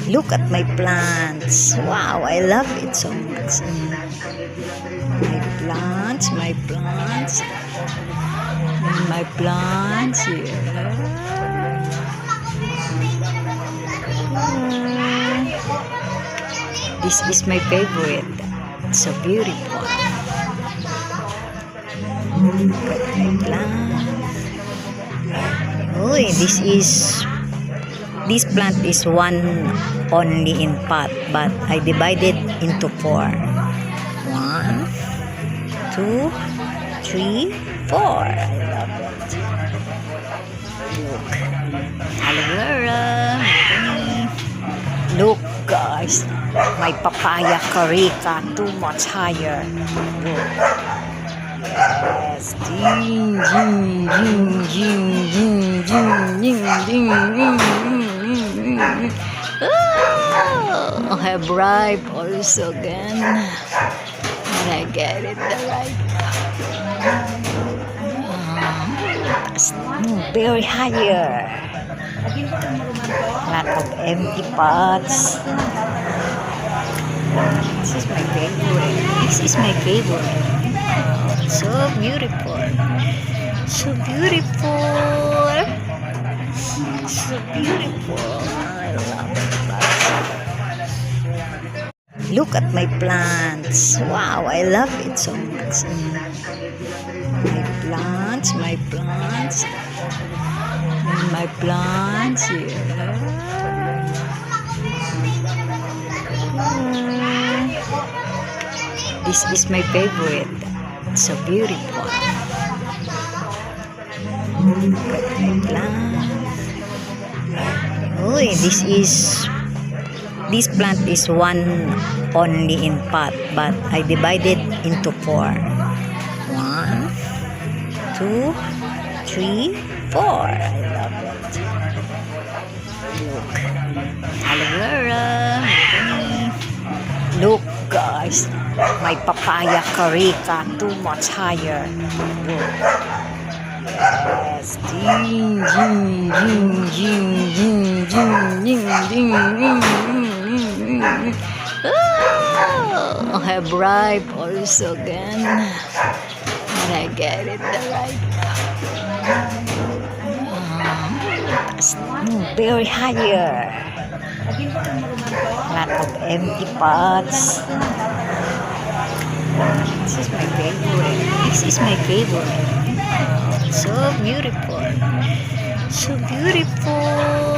Look at my plants. Wow, I love it so much. My plants, my plants. My plants here. This is my favorite. It's so beautiful. Look at my plant. Oh, this plant is one only in pot, but I divided into 4. 1, 2, 3, 4. I love it. Look. Aloe vera. Look, guys. My papaya carica too much higher. Look. Yes. Ding, ding, ding, ding, ding, ding, ding, ding, ding. Oh, I have ripe also again. And I get it the right. Very higher. Lot of empty pots. This is my favorite. This is my favorite. So beautiful. So beautiful. So beautiful. I love it. Look at my plants. Wow, I love it so much. My plants, my plants. My plants here. This is my favorite. It's so beautiful. Look at my plants. Oh, this plant is one only in pot, but I divided into 4. 1, 2, 3, 4. I love it. Look. Aloe vera. Look, guys. My papaya carica too much higher. Look. Yes. Ding, ding, ding, ding, ding, ding, ding, ding, ding. Oh, I have ripe also again. And I get it the right. Very higher. Lot of empty pots. This is my favorite. This is my favorite. So beautiful. So beautiful.